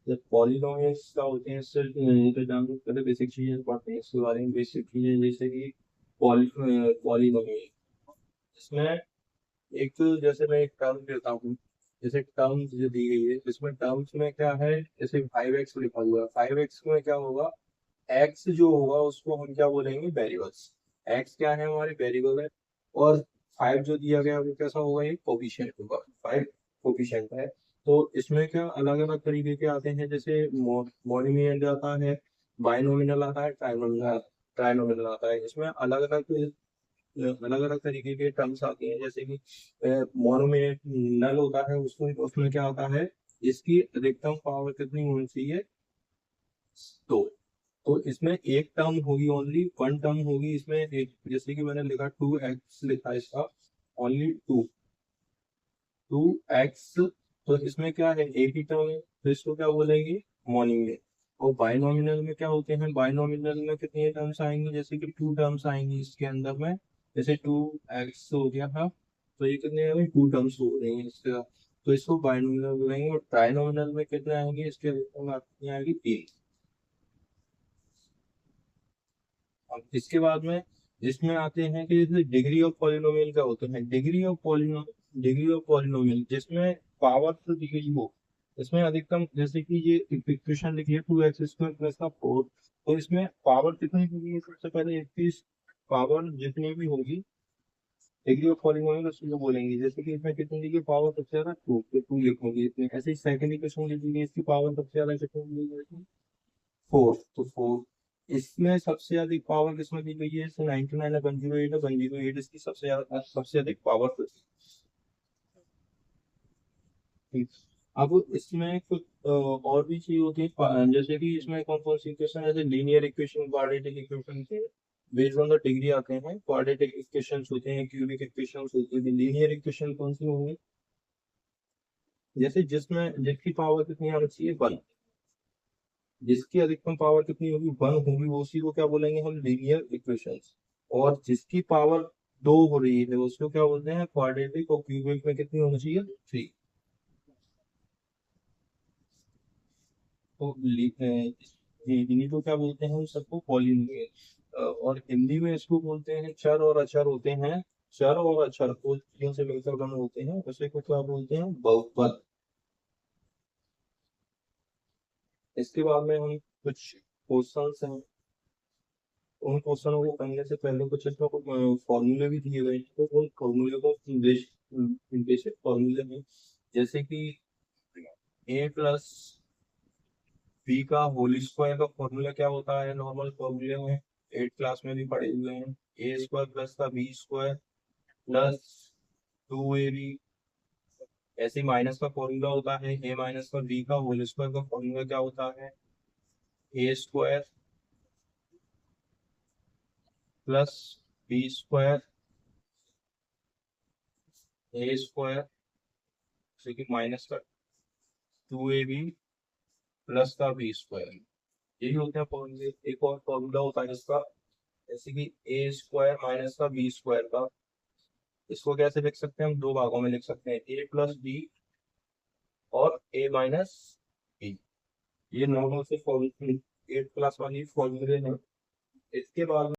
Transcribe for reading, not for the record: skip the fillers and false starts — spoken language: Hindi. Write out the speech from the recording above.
जब पॉलिनोमियल्स क्या होते हैं इससे पहले बेसिक चीजें पढ़ते हैं इसके बारे में। बेसिक चीजें जैसे कि पॉलिनोमियल, इसमें एक, जैसे मैं एक टर्म देता हूँ, जैसे टर्म जो दी गई है इसमें टर्म्स में क्या है, जैसे 5x लिखा हुआ है, 5x में क्या होगा, x जो होगा उसको हम क्या बोलेंगे, वेरिएबल्स। x क्या है, हमारे वेरिएबल है। और 5 जो दिया गया है वो कैसा होगा, ये कोफिशिएंट होगा, 5 कोफिशिएंट है। तो इसमें क्या अलग अलग तरीके के आते हैं, जैसे मोनोमियल आता है, बाइनोमिनल आता है, ट्राइनोमिनल ट्राइनोमिनल आता है। इसमें अलग अलग तरीके के टर्म्स आते हैं, जैसे कि मोनोमिनल होता है, उसको उसमें क्या होता है, इसकी अधिकतम पावर कितनी होनी चाहिए, दो। तो इसमें एक टर्म होगी, ओनली वन टर्म होगी इसमें एक, जैसे कि मैंने लिखा 2x लिखा है इसका, ओनली टू एक्स। तो इसमें क्या है, एक ही टर्म है, तो इसको क्या बोलेंगे, मोनिमियल। और बाइनोमिनल में क्या होते हैं, बाइनोमिनल में कितने टर्म्स आएंगे, जैसे कि टू टर्म्स आएंगी इसके अंदर में, जैसे 2x हो गया था, तो ये कितने हैं, टू टर्म्स हो रही हैं इसका, तो इसको बाइनोमिनल बोलेंगे। और ट्राइनोमिनल में कितने आएंगे, इसके कितनी आएगी, 3। अब इसके बाद में इसमें आते हैं कि जैसे डिग्री ऑफ पॉलिनोमियल क्या होते हैं, डिग्री ऑफ पॉलिनोमियल जिसमें पावर तो दी गई हो, इसमें अधिकतम, जैसे कि ये इक्वेशन लिखी है 2x² प्लस का 4, तो इसमें पावर कितनी होगी, सबसे पहले इसकी पावर जितनी भी होगी, डिग्री ऑफ पॉलिनोमियल उसको बोलेंगे। जैसे कि इसमें कितनी दी गई पावर, सबसे ज्यादा 2, तो 2 लिखोगे इसमें। ऐसे ही सेकंड इक्वेशन लिखी इसकी पावर सबसे ज्यादा कितनी दी गई, 4, तो 4। इसमें सबसे अधिक पावर किसमें दी गई है, इसमें 99 है, 108 है, 108 इसकी सबसे अधिक पावर। अब इसमें कुछ और भी चीज होती है, जैसे कि इसमें कौन कौन सी इक्वेशन है, जैसे लीनियर इक्वेशन, क्वाड्रेटिक इक्वेशन से बेस्ड ऑन द डिग्री आते हैं। क्वाड्रेटिक इक्वेशन होते हैं, क्यूबिक इक्वेशन होती है। लीनियर इक्वेशन कौन सी होंगी, जैसे जिसमें जिसकी पावर कितनी आनी चाहिए, 1, जिसकी अधिकतम पावर कितनी होगी, 1 होगी, वो उसी को क्या बोलेंगे हम, लीनियर इक्वेशंस। और जिसकी पावर 2 हो रही है उसको क्या बोलते हैं, क्वाड्रेटिक। और क्यूबिक में कितनी होनी चाहिए, 3। तो इन्हीं को क्या बोलते हैं, सबको पॉलिनोमियल। और हिंदी में इसको बोलते हैं चर और अचर होते हैं। चर और अचर को चीजों से मिलकर बने होते हैं, उसे को क्या बोलते हैं, बहुपद। इसके बाद में हम कुछ क्वेश्चंस हैं, उन क्वेश्चनों को करने से पहले कुछ इसमें कुछ फॉर्मूले भी दिए गए हैं, तो उन फॉर्मूले को बेसिक फॉर्मूले में, जैसे कि a प्लस बी का होल स्क्वायर का फॉर्मूला क्या होता है, नॉर्मल फॉर्मूले में 8 क्लास में भी पढ़े हुए हैं। ए स्क्वायर प्लस का बी स्क्वायर प्लस 2ab। ऐसे माइनस का फॉर्मूला होता है, ए माइनस का बी का होल स्क्वायर का फॉर्मूला क्या होता है, ए स्क्वायर प्लस बी स्क्वायर, ए स्क्वायर माइनस का 2ab प्लस का बी स्क्वायर। यही होता है फॉर्मूले। एक और फॉर्मूला होता है इसका, जैसे कि ए स्क्वायर माइनस का बी स्क्वायर का, इसको कैसे लिख सकते हैं, हम दो भागों में लिख सकते हैं, ए प्लस बी और ए माइनस बी। ये नॉर्मल से फॉर्मूले 8 क्लास वाली फॉर्मूले हैं। इसके बाद